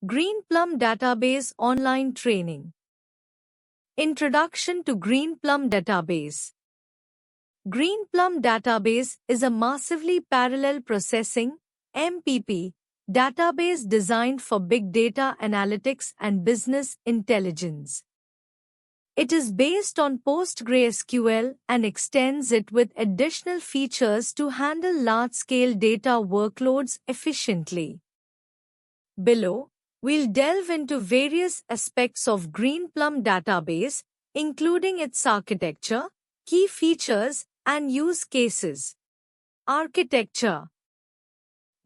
Greenplum Database Online Training. Introduction to Greenplum Database. Greenplum Database is a massively parallel processing (MPP) database designed for big data analytics and business intelligence. It is based on PostgreSQL and extends it with additional features to handle large-scale data workloads efficiently. Below, we'll delve into various aspects of Greenplum database, including its architecture, key features, and use cases. Architecture.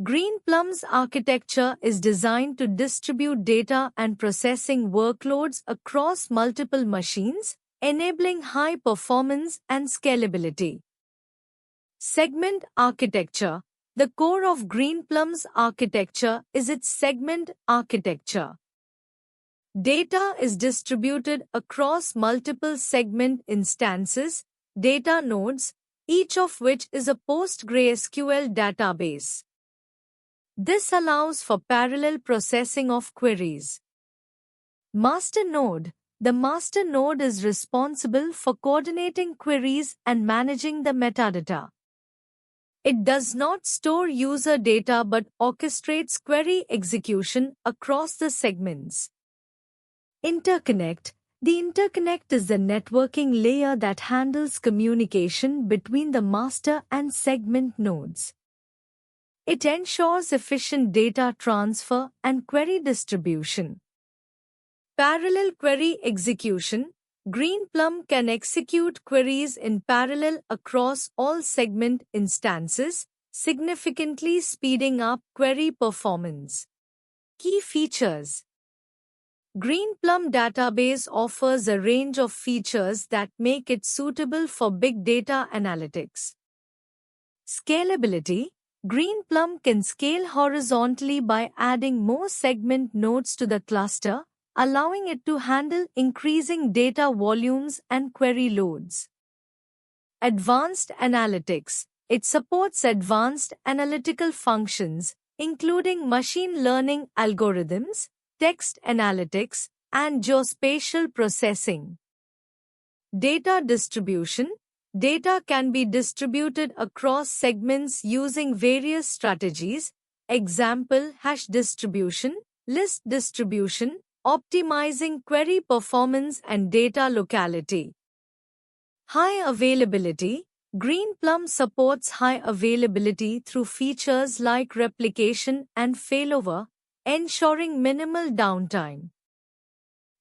Greenplum's architecture is designed to distribute data and processing workloads across multiple machines, enabling high performance and scalability. Segment architecture. The core of Greenplum's architecture is its segment architecture. Data is distributed across multiple segment instances, data nodes, each of which is a PostgreSQL database. This allows for parallel processing of queries. Master node. The master node is responsible for coordinating queries and managing the metadata. It does not store user data but orchestrates query execution across the segments. Interconnect. The interconnect is the networking layer that handles communication between the master and segment nodes. It ensures efficient data transfer and query distribution. Parallel query execution. Greenplum can execute queries in parallel across all segment instances, significantly speeding up query performance. Key features. Greenplum database offers a range of features that make it suitable for big data analytics. Scalability. Greenplum can scale horizontally by adding more segment nodes to the cluster, allowing it to handle increasing data volumes and query loads. Advanced analytics. It supports advanced analytical functions, including machine learning algorithms, text analytics, and geospatial processing. Data distribution. Data can be distributed across segments using various strategies, example hash distribution, list distribution, optimizing query performance and data locality. High availability. Greenplum supports high availability through features like replication and failover, ensuring minimal downtime.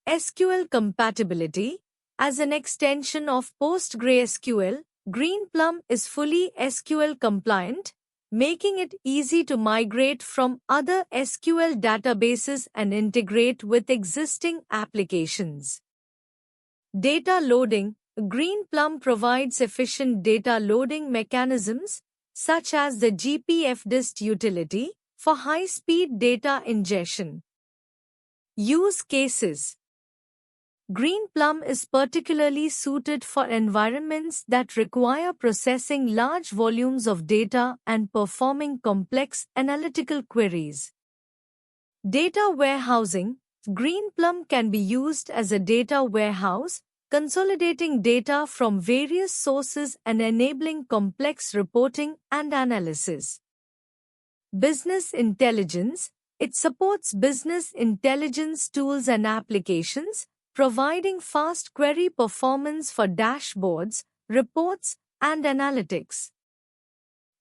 SQL compatibility. As an extension of PostgreSQL, Greenplum is fully SQL compliant, making it easy to migrate from other SQL databases and integrate with existing applications. Data loading. Greenplum provides efficient data loading mechanisms, such as the GPFDist utility, for high-speed data ingestion. Use cases. Greenplum is particularly suited for environments that require processing large volumes of data and performing complex analytical queries. Data warehousing. Greenplum can be used as a data warehouse, consolidating data from various sources and enabling complex reporting and analysis. Business intelligence. It supports business intelligence tools and applications, providing fast query performance for dashboards, reports, and analytics.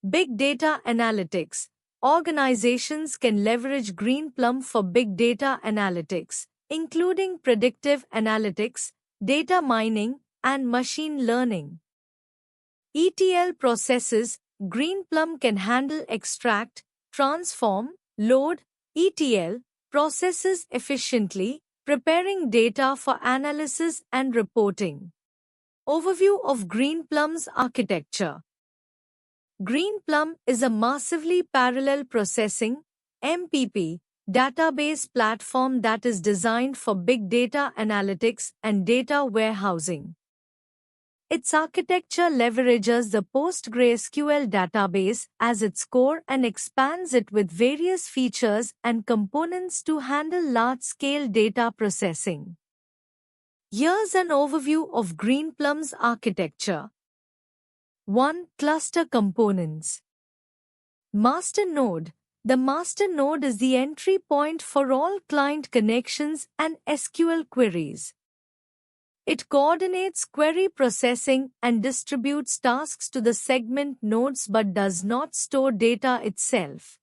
Big data analytics. Organizations can leverage Greenplum for big data analytics, including predictive analytics, data mining, and machine learning. ETL processes. Greenplum can handle extract, transform, load, ETL processes efficiently, preparing data for analysis and reporting. Overview of Greenplum's architecture. Greenplum is a massively parallel processing (MPP) database platform that is designed for big data analytics and data warehousing. Its architecture leverages the PostgreSQL database as its core and expands it with various features and components to handle large-scale data processing. Here's an overview of Greenplum's architecture. 1. Cluster components. Master node. The master node is the entry point for all client connections and SQL queries. It coordinates query processing and distributes tasks to the segment nodes but does not store data itself.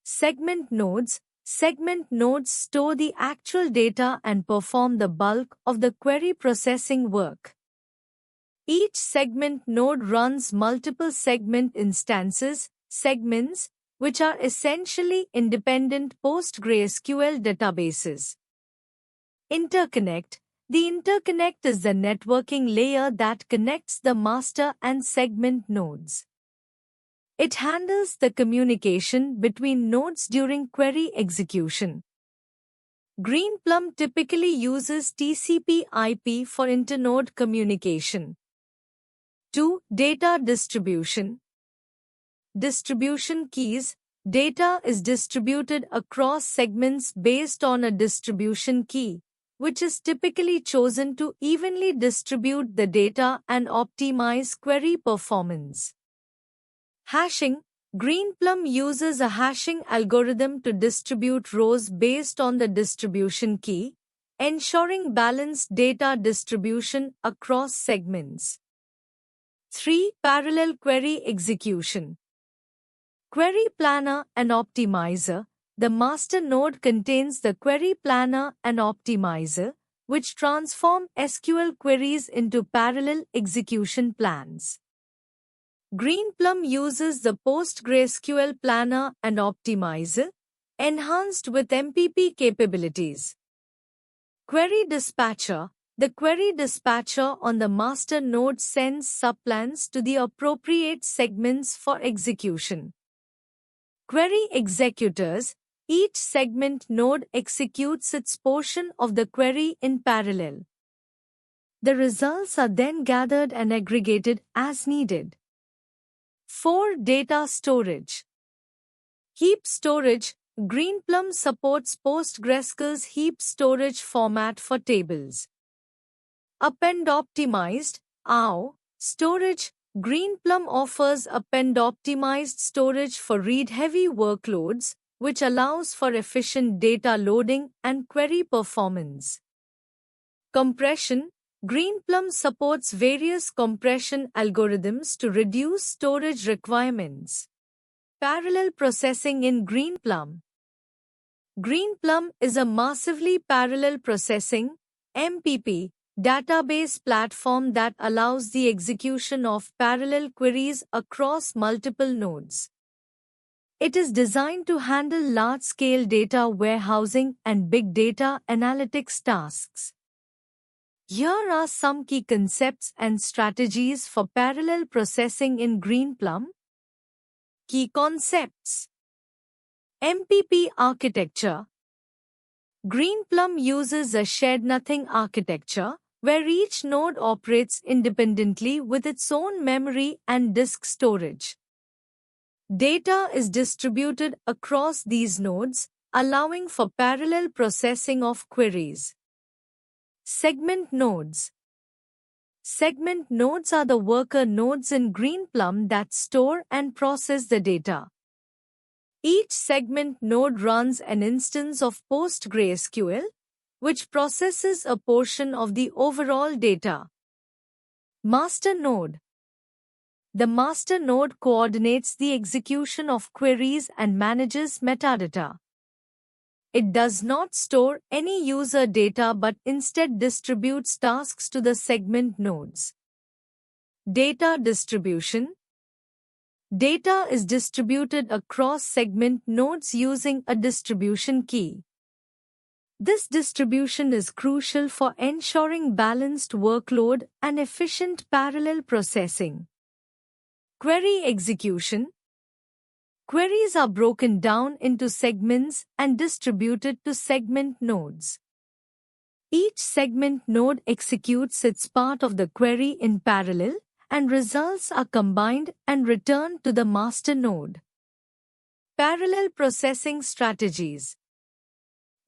Segment nodes. Segment nodes store the actual data and perform the bulk of the query processing work. Each segment node runs multiple segment instances, segments, which are essentially independent PostgreSQL databases. Interconnect. The interconnect is the networking layer that connects the master and segment nodes. It handles the communication between nodes during query execution. Greenplum typically uses TCP/IP for internode communication. 2. Data distribution. Distribution keys. Data is distributed across segments based on a distribution key, which is typically chosen to evenly distribute the data and optimize query performance. Hashing. Greenplum uses a hashing algorithm to distribute rows based on the distribution key, ensuring balanced data distribution across segments. 3. Parallel query execution. Query Planner and Optimizer. The master node contains the Query Planner and Optimizer, which transform SQL queries into parallel execution plans. Greenplum uses the PostgreSQL Planner and Optimizer, enhanced with MPP capabilities. Query Dispatcher. The query dispatcher on the master node sends subplans to the appropriate segments for execution. Query executors. Each segment node executes its portion of the query in parallel. The results are then gathered and aggregated as needed. 4. Data storage. Heap storage. Greenplum supports PostgreSQL's heap storage format for tables. Append optimized (AO) storage. Greenplum offers append optimized storage for read-heavy workloads, which allows for efficient data loading and query performance. Compression. Greenplum supports various compression algorithms to reduce storage requirements. Parallel processing in Greenplum. Greenplum is a massively parallel processing (MPP) database platform that allows the execution of parallel queries across multiple nodes. It is designed to handle large-scale data warehousing and big data analytics tasks. Here are some key concepts and strategies for parallel processing in Greenplum. Key concepts. MPP architecture. Greenplum uses a shared-nothing architecture, where each node operates independently with its own memory and disk storage. Data is distributed across these nodes, allowing for parallel processing of queries. Segment nodes. Segment nodes are the worker nodes in Greenplum that store and process the data. Each segment node runs an instance of PostgreSQL, which processes a portion of the overall data. Master node. The master node coordinates the execution of queries and manages metadata. It does not store any user data but instead distributes tasks to the segment nodes. Data distribution. Data is distributed across segment nodes using a distribution key. This distribution is crucial for ensuring balanced workload and efficient parallel processing. Query execution. Queries are broken down into segments and distributed to segment nodes. Each segment node executes its part of the query in parallel, and results are combined and returned to the master node. Parallel processing strategies.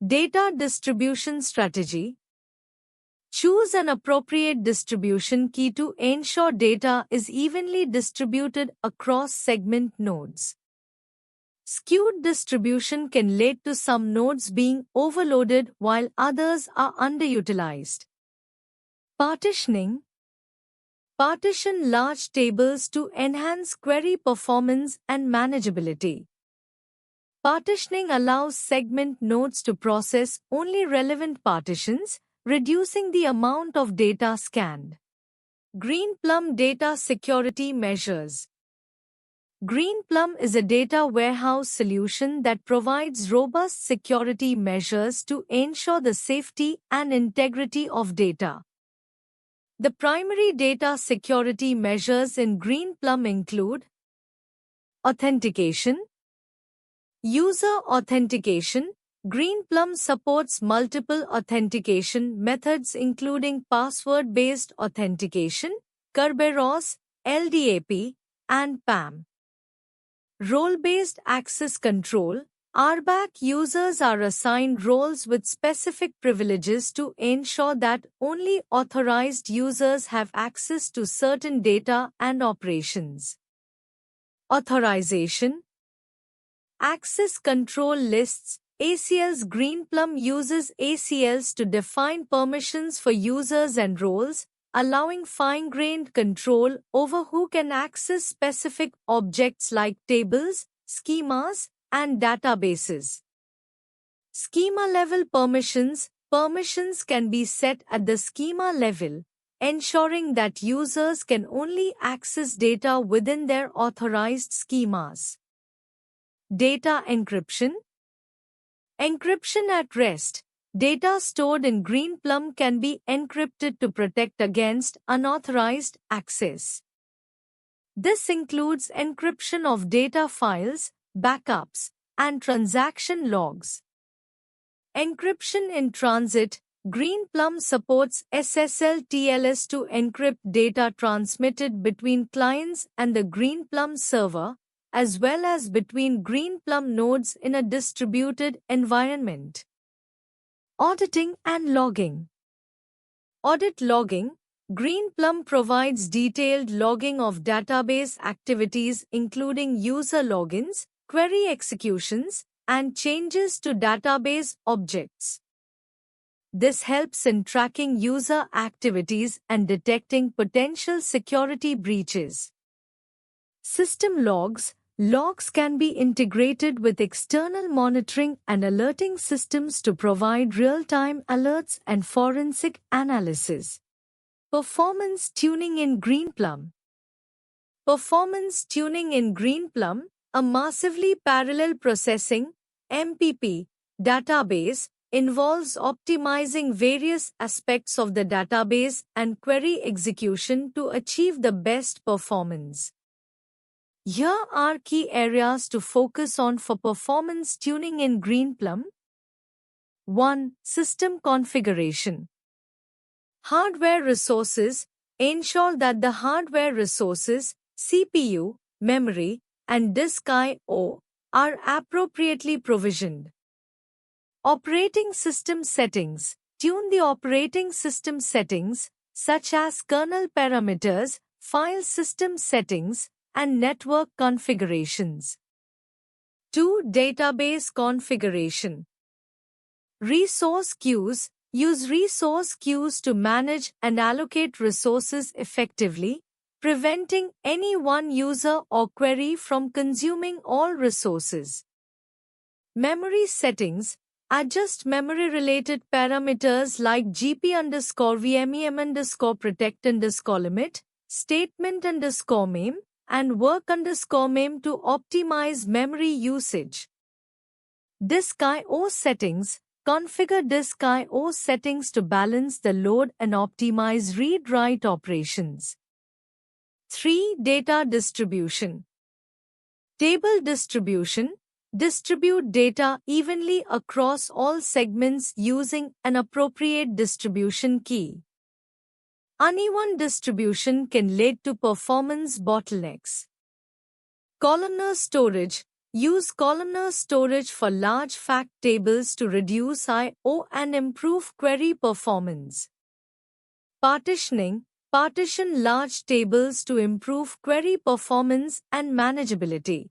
Data distribution strategy. Choose an appropriate distribution key to ensure data is evenly distributed across segment nodes. Skewed distribution can lead to some nodes being overloaded while others are underutilized. Partitioning. Partition large tables to enhance query performance and manageability. Partitioning allows segment nodes to process only relevant partitions, reducing the amount of data scanned. Greenplum Data Security Measures. Greenplum is a data warehouse solution that provides robust security measures to ensure the safety and integrity of data. The primary data security measures in Greenplum include authentication. User authentication. Greenplum supports multiple authentication methods including password-based authentication, Kerberos, LDAP, and PAM. Role-based access control. RBAC users are assigned roles with specific privileges to ensure that only authorized users have access to certain data and operations. Authorization. Access control lists. ACLs. Greenplum uses ACLs to define permissions for users and roles, allowing fine-grained control over who can access specific objects like tables, schemas, and databases. Schema-level permissions. Permissions can be set at the schema level, ensuring that users can only access data within their authorized schemas. Data encryption. Encryption at rest. Data stored in Greenplum can be encrypted to protect against unauthorized access. This includes encryption of data files, backups, and transaction logs. Encryption in transit. Greenplum supports SSL TLS to encrypt data transmitted between clients and the Greenplum server, as well as between Greenplum nodes in a distributed environment. Auditing and logging. Audit logging. Greenplum provides detailed logging of database activities including user logins, query executions, and changes to database objects. This helps in tracking user activities and detecting potential security breaches. System logs. Logs can be integrated with external monitoring and alerting systems to provide real-time alerts and forensic analysis. Performance tuning in Greenplum. Performance tuning in Greenplum, a massively parallel processing (MPP) database, involves optimizing various aspects of the database and query execution to achieve the best performance. Here are key areas to focus on for performance tuning in Greenplum. 1. System configuration. Hardware resources. Ensure that the hardware resources, CPU, memory, and disk I/O, are appropriately provisioned. Operating system settings. Tune the operating system settings, such as kernel parameters, file system settings, and network configurations. 2. Database configuration. Resource queues. Use resource queues to manage and allocate resources effectively, preventing any one user or query from consuming all resources. Memory settings. Adjust memory-related parameters like GP_VMEM_protect_limit, statement_mem, and work_mem to optimize memory usage. Disk I/O settings. Configure disk I/O settings to balance the load and optimize read-write operations. 3. Data distribution. Table distribution. Distribute data evenly across all segments using an appropriate distribution key. Uneven distribution can lead to performance bottlenecks. Columnar storage. Use columnar storage for large fact tables to reduce I/O and improve query performance. Partitioning. Partition large tables to improve query performance and manageability.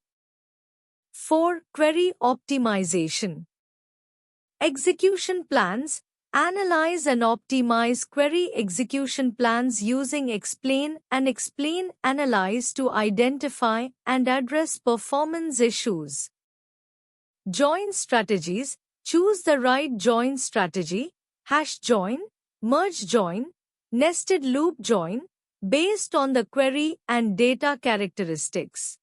4. Query optimization. Execution plans. Analyze and optimize query execution plans using explain and explain analyze to identify and address performance issues. Join strategies. Choose the right join strategy, hash join, merge join, nested loop join, based on the query and data characteristics.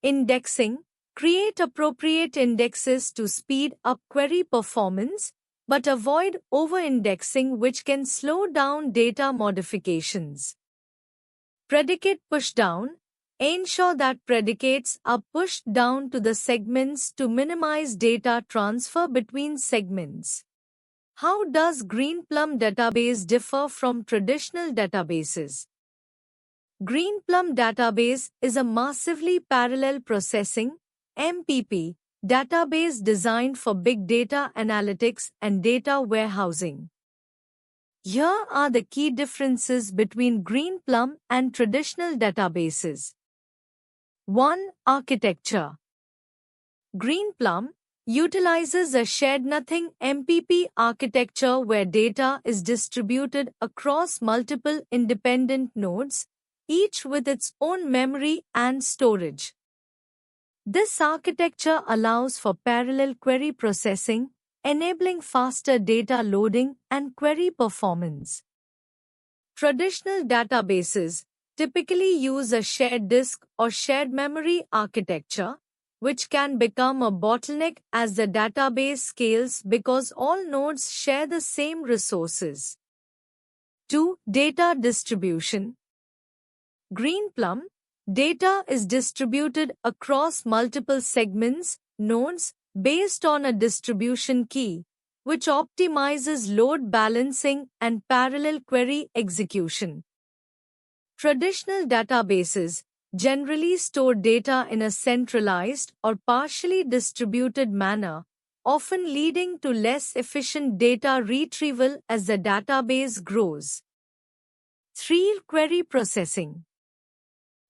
Indexing. Create appropriate indexes to speed up query performance, but avoid over-indexing which can slow down data modifications. Predicate pushdown. Ensure that predicates are pushed down to the segments to minimize data transfer between segments. How does Greenplum database differ from traditional databases? Greenplum database is a massively parallel processing (MPP) database designed for big data analytics and data warehousing. Here are the key differences between Greenplum and traditional databases. 1. Architecture. Greenplum utilizes a shared nothing MPP architecture where data is distributed across multiple independent nodes, each with its own memory and storage. This architecture allows for parallel query processing, enabling faster data loading and query performance. Traditional databases typically use a shared disk or shared memory architecture, which can become a bottleneck as the database scales because all nodes share the same resources. 2. Data distribution. Greenplum data is distributed across multiple segments, nodes, based on a distribution key, which optimizes load balancing and parallel query execution. Traditional databases generally store data in a centralized or partially distributed manner, often leading to less efficient data retrieval as the database grows. 3. Query processing.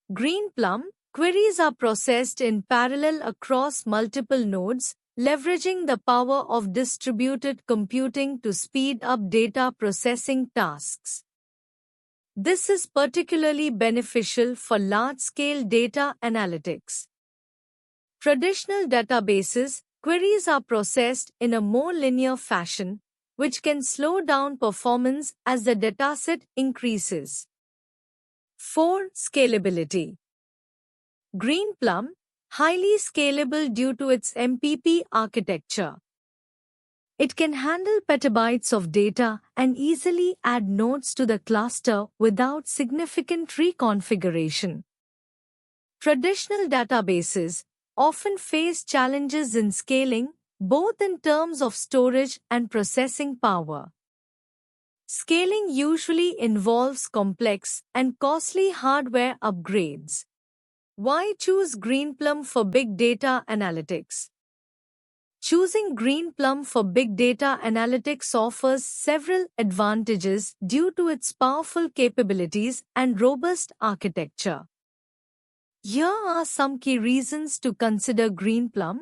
Greenplum queries are processed in parallel across multiple nodes, leveraging the power of distributed computing to speed up data processing tasks. This is particularly beneficial for large-scale data analytics. Traditional databases queries are processed in a more linear fashion, which can slow down performance as the dataset increases. 4. Scalability. Greenplum, highly scalable due to its MPP architecture. It can handle petabytes of data and easily add nodes to the cluster without significant reconfiguration. Traditional databases often face challenges in scaling, both in terms of storage and processing power. Scaling usually involves complex and costly hardware upgrades. Why choose Greenplum for big data analytics? Choosing Greenplum for big data analytics offers several advantages due to its powerful capabilities and robust architecture. Here are some key reasons to consider Greenplum.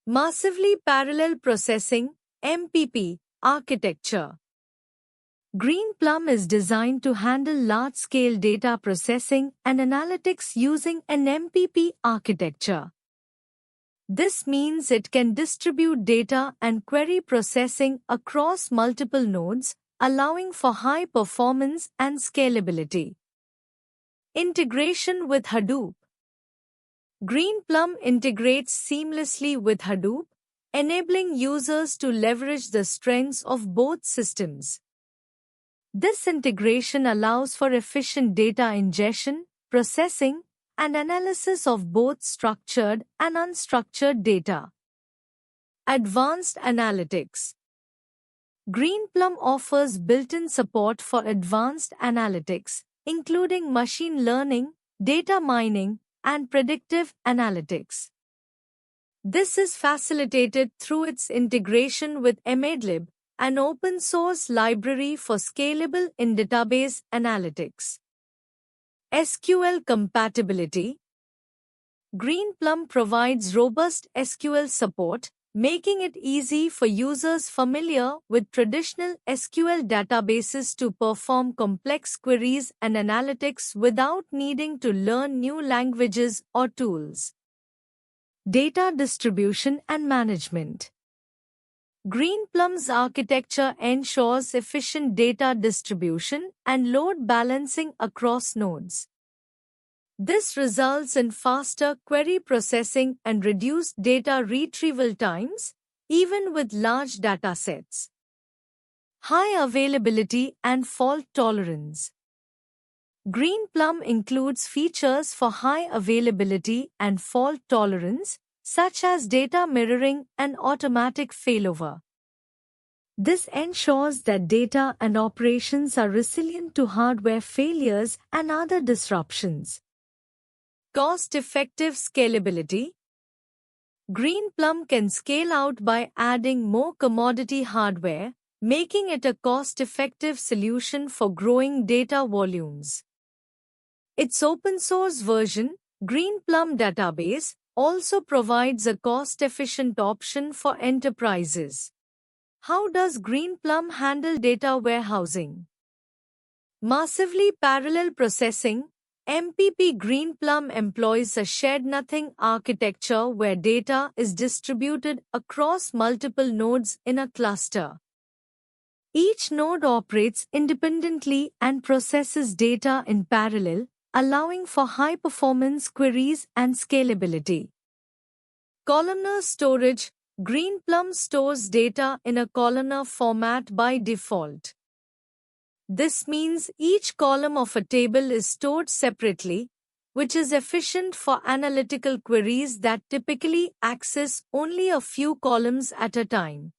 Massively parallel processing (MPP) architecture. Greenplum is designed to handle large-scale data processing and analytics using an MPP architecture. This means it can distribute data and query processing across multiple nodes, allowing for high performance and scalability. Integration with Hadoop. Greenplum integrates seamlessly with Hadoop, enabling users to leverage the strengths of both systems. This integration allows for efficient data ingestion, processing, and analysis of both structured and unstructured data. Advanced Analytics. Greenplum offers built-in support for advanced analytics, including machine learning, data mining, and predictive analytics. This is facilitated through its integration with MADlib, an open-source library for scalable in-database analytics. SQL compatibility. Greenplum provides robust SQL support, making it easy for users familiar with traditional SQL databases to perform complex queries and analytics without needing to learn new languages or tools. Data distribution and management. Greenplum's architecture ensures efficient data distribution and load balancing across nodes. This results in faster query processing and reduced data retrieval times, even with large datasets. High availability and fault tolerance. Greenplum includes features for high availability and fault tolerance, such as data mirroring and automatic failover. This ensures that data and operations are resilient to hardware failures and other disruptions. Cost-effective scalability. Greenplum can scale out by adding more commodity hardware, making it a cost-effective solution for growing data volumes. Its open-source version, Greenplum Database, also provides a cost-efficient option for enterprises. How does Greenplum handle data warehousing? Massively parallel processing. MPP Greenplum employs a shared-nothing architecture where data is distributed across multiple nodes in a cluster. Each node operates independently and processes data in parallel, allowing for high-performance queries and scalability. Columnar storage. Greenplum stores data in a columnar format by default. This means each column of a table is stored separately, which is efficient for analytical queries that typically access only a few columns at a time.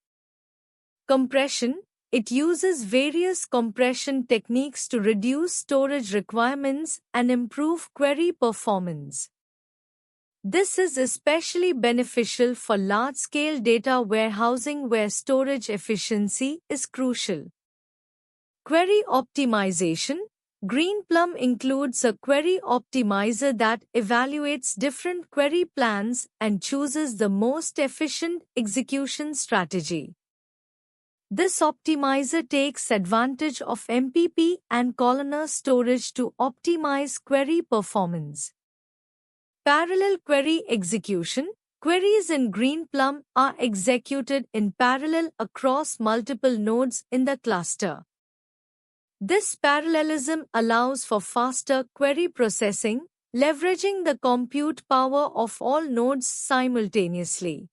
Compression. It uses various compression techniques to reduce storage requirements and improve query performance. This is especially beneficial for large-scale data warehousing where storage efficiency is crucial. Query optimization. Greenplum includes a query optimizer that evaluates different query plans and chooses the most efficient execution strategy. This optimizer takes advantage of MPP and columnar storage to optimize query performance. Parallel query execution. Queries in Greenplum are executed in parallel across multiple nodes in the cluster. This parallelism allows for faster query processing, leveraging the compute power of all nodes simultaneously.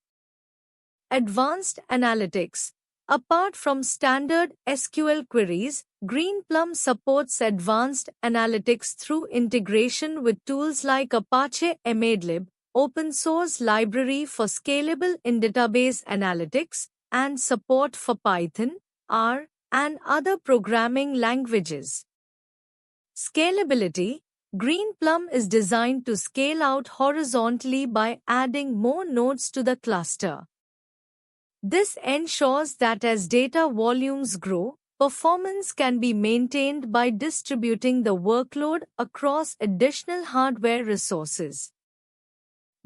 Advanced Analytics. Apart from standard SQL queries, Greenplum supports advanced analytics through integration with tools like Apache MADlib, open-source library for scalable in-database analytics, and support for Python, R, and other programming languages. Scalability. Greenplum is designed to scale out horizontally by adding more nodes to the cluster. This ensures that as data volumes grow, performance can be maintained by distributing the workload across additional hardware resources.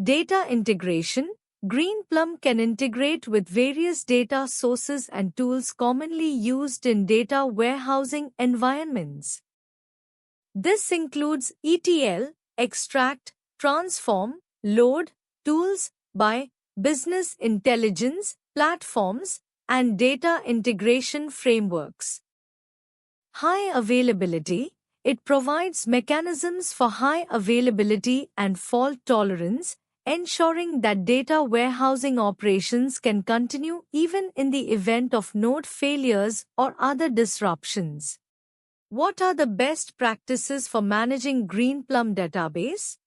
Data integration. Greenplum can integrate with various data sources and tools commonly used in data warehousing environments. This includes ETL, extract, transform, load, tools by business intelligence platforms, and data integration frameworks. High availability. It provides mechanisms for high availability and fault tolerance, ensuring that data warehousing operations can continue even in the event of node failures or other disruptions. What are the best practices for managing Greenplum database?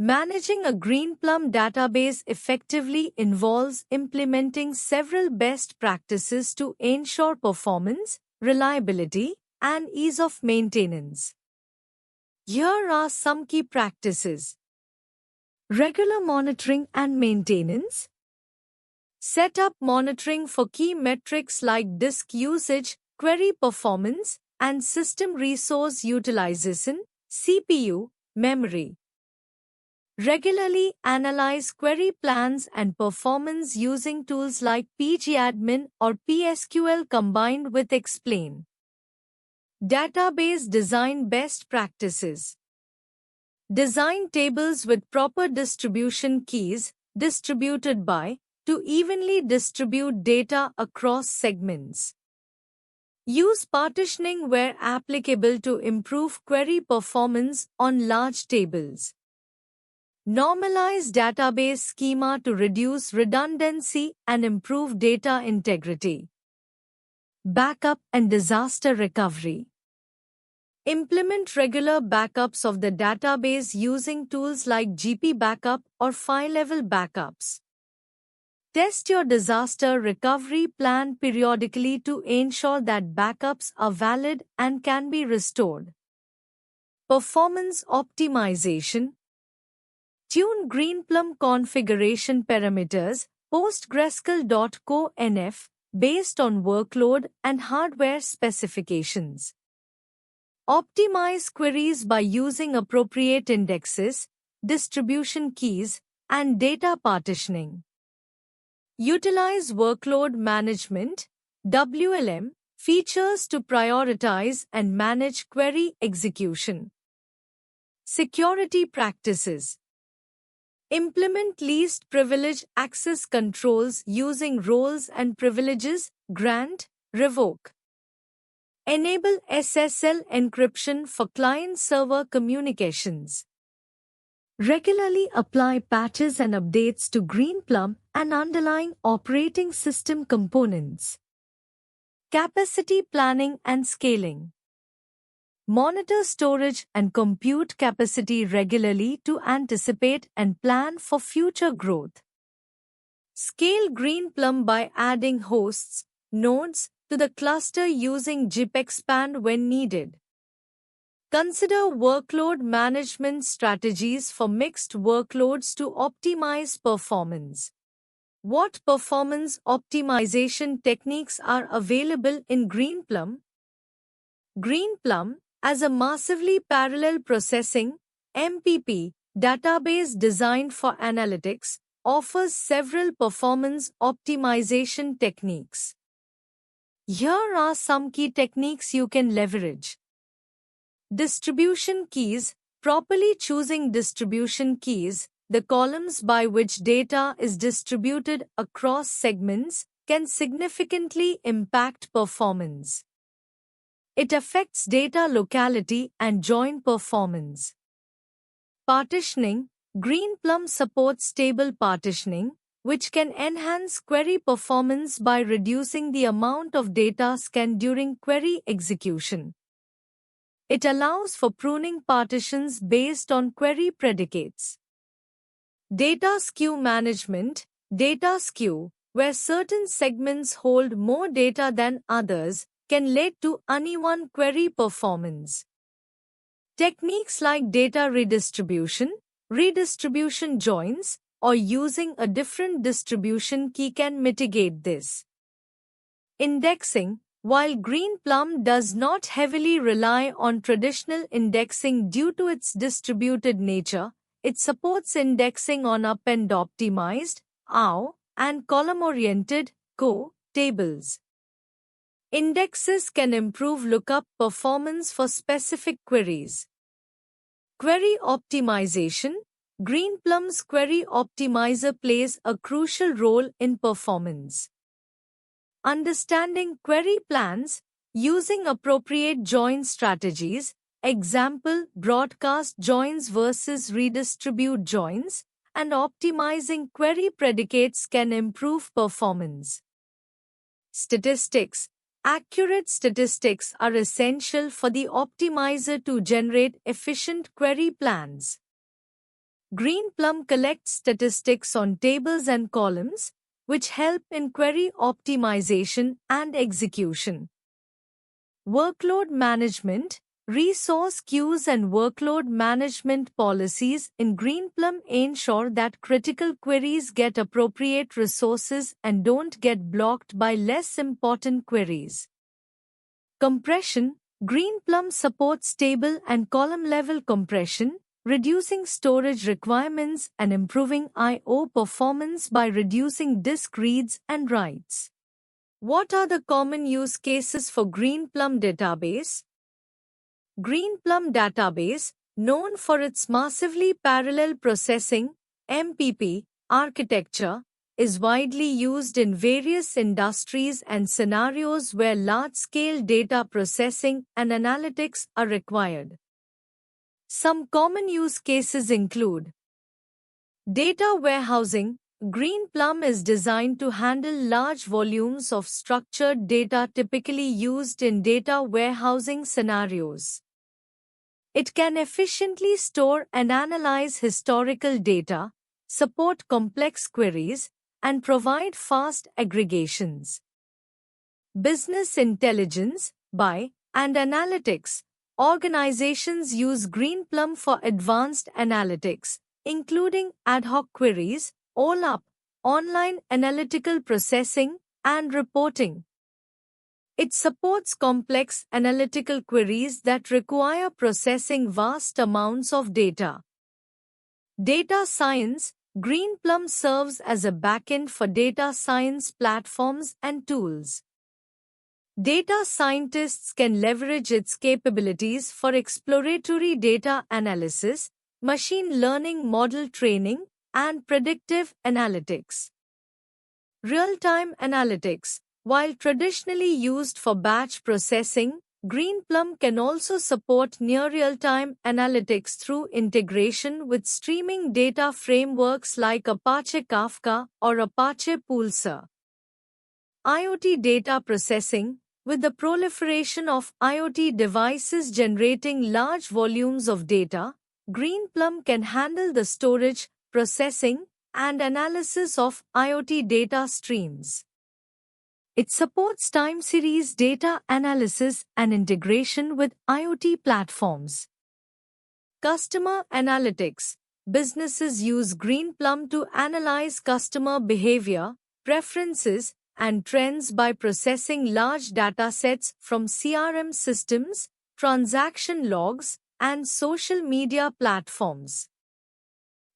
Managing a Greenplum database effectively involves implementing several best practices to ensure performance, reliability, and ease of maintenance. Here are some key practices. Regular monitoring and maintenance. Set up monitoring for key metrics like disk usage, query performance, and system resource utilization, CPU, memory. Regularly analyze query plans and performance using tools like pgadmin or PSQL combined with Explain. Database design best practices. Design tables with proper distribution keys, distributed by, to evenly distribute data across segments. Use partitioning where applicable to improve query performance on large tables. Normalize database schema to reduce redundancy and improve data integrity. Backup and disaster recovery. Implement regular backups of the database using tools like GP Backup or file-level backups. Test your disaster recovery plan periodically to ensure that backups are valid and can be restored. Performance optimization. Tune Greenplum configuration parameters, PostgreSQL.conf, based on workload and hardware specifications. Optimize queries by using appropriate indexes, distribution keys, and data partitioning. Utilize workload management, WLM, features to prioritize and manage query execution. Security practices. Implement least privilege access controls using roles and privileges, grant, revoke. Enable SSL encryption for client-server communications. Regularly apply patches and updates to Greenplum and underlying operating system components. Capacity planning and scaling. Monitor storage and compute capacity regularly to anticipate and plan for future growth. Scale Greenplum by adding hosts, nodes, to the cluster using GPexpand when needed. Consider workload management strategies for mixed workloads to optimize performance. What performance optimization techniques are available in Greenplum? Greenplum, as a massively parallel processing (MPP) database designed for analytics, offers several performance optimization techniques. Here are some key techniques you can leverage. Distribution keys. Properly choosing distribution keys, the columns by which data is distributed across segments, can significantly impact performance. It affects data locality and join performance. Partitioning. Greenplum supports table partitioning, which can enhance query performance by reducing the amount of data scanned during query execution. It allows for pruning partitions based on query predicates. Data skew management. Data skew, where certain segments hold more data than others, can lead to uneven query performance. Techniques like data redistribution, redistribution joins, or using a different distribution key can mitigate this. Indexing. While Greenplum does not heavily rely on traditional indexing due to its distributed nature, it supports indexing on append optimized, AO, and column-oriented, CO, tables. Indexes can improve lookup performance for specific queries. Query optimization. Greenplum's Query Optimizer plays a crucial role in performance. Understanding query plans, using appropriate join strategies, example broadcast joins versus redistribute joins, and optimizing query predicates can improve performance. Statistics. Accurate statistics are essential for the optimizer to generate efficient query plans. Greenplum collects statistics on tables and columns, which help in query optimization and execution. Workload management, resource queues and workload management policies in Greenplum ensure that critical queries get appropriate resources and don't get blocked by less important queries. Compression, Greenplum supports table and column-level compression, reducing storage requirements and improving I/O performance by reducing disk reads and writes. What are the common use cases for Greenplum database? Greenplum database, known for its massively parallel processing (MPP) architecture, is widely used in various industries and scenarios where large-scale data processing and analytics are required. Some common use cases include data warehousing. Greenplum is designed to handle large volumes of structured data typically used in data warehousing scenarios. It can efficiently store and analyze historical data, support complex queries, and provide fast aggregations. Business intelligence, BI, and analytics. Organizations use Greenplum for advanced analytics, including ad hoc queries, OLAP, online analytical processing, and reporting. It supports complex analytical queries that require processing vast amounts of data. Data science. Greenplum serves as a backend for data science platforms and tools. Data scientists can leverage its capabilities for exploratory data analysis, machine learning model training, and predictive analytics. Real-time analytics. While traditionally used for batch processing, Greenplum can also support near real-time analytics through integration with streaming data frameworks like Apache Kafka or Apache Pulsar. IoT data processing. With the proliferation of IoT devices generating large volumes of data, Greenplum can handle the storage, processing, and analysis of IoT data streams. It supports time series data analysis and integration with IoT platforms. Customer analytics. Businesses use Greenplum to analyze customer behavior, preferences, and trends by processing large datasets from CRM systems, transaction logs, and social media platforms.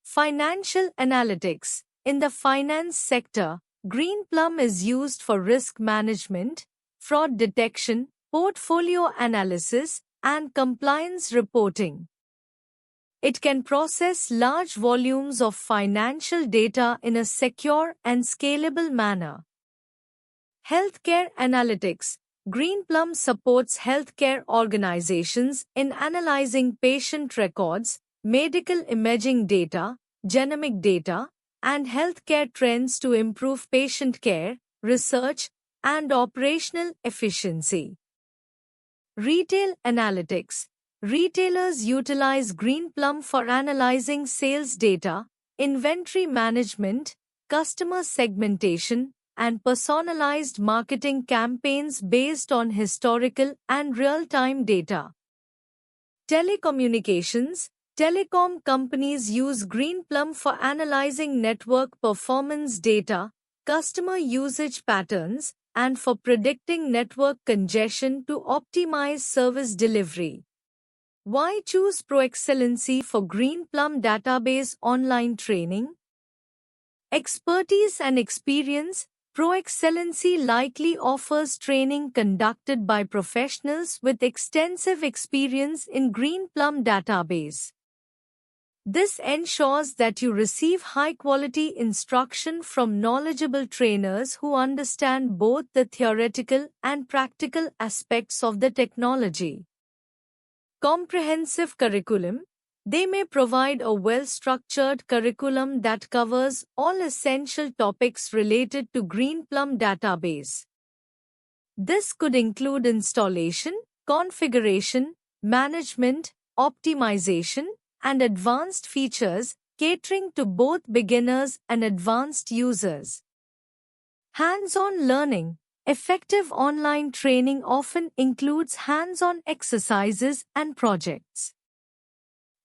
Financial analytics. In the finance sector, Greenplum is used for risk management, fraud detection, portfolio analysis, and compliance reporting. It can process large volumes of financial data in a secure and scalable manner. Healthcare analytics. Greenplum supports healthcare organizations in analyzing patient records, medical imaging data, genomic data, and healthcare trends to improve patient care, research, and operational efficiency. Retail analytics. Retailers utilize Greenplum for analyzing sales data, inventory management, customer segmentation, and personalized marketing campaigns based on historical and real-time data. Telecommunications. Telecom companies use Greenplum for analyzing network performance data, customer usage patterns, and for predicting network congestion to optimize service delivery. Why choose ProExcellency for Greenplum database online training? Expertise and experience. ProExcellency likely offers training conducted by professionals with extensive experience in Greenplum database. This ensures that you receive high-quality instruction from knowledgeable trainers who understand both the theoretical and practical aspects of the technology. Comprehensive curriculum. They may provide a well-structured curriculum that covers all essential topics related to Greenplum database. This could include installation, configuration, management, optimization, and advanced features, catering to both beginners and advanced users. Hands-on learning. Effective online training often includes hands-on exercises and projects.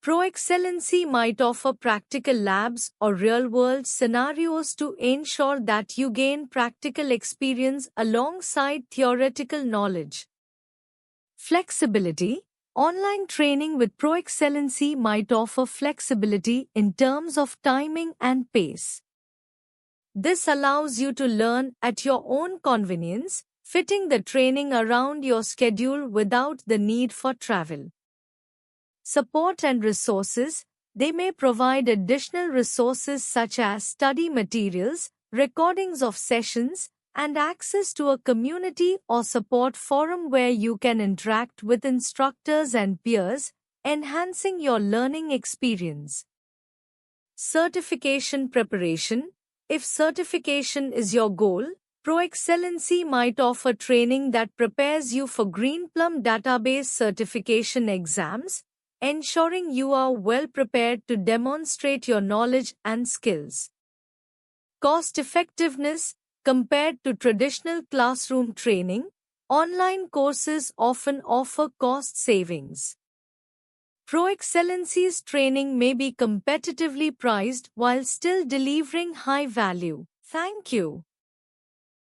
ProExcellency might offer practical labs or real-world scenarios to ensure that you gain practical experience alongside theoretical knowledge. Flexibility. Online training with ProExcellency might offer flexibility in terms of timing and pace. This allows you to learn at your own convenience, fitting the training around your schedule without the need for travel. Support and resources. They may provide additional resources such as study materials, recordings of sessions, and access to a community or support forum where you can interact with instructors and peers, enhancing your learning experience. Certification preparation. If certification is your goal, ProExcellency might offer training that prepares you for Greenplum database certification exams, ensuring you are well prepared to demonstrate your knowledge and skills. Cost effectiveness. Compared to traditional classroom training, online courses often offer cost savings. ProExcellency's training may be competitively priced while still delivering high value. Thank you.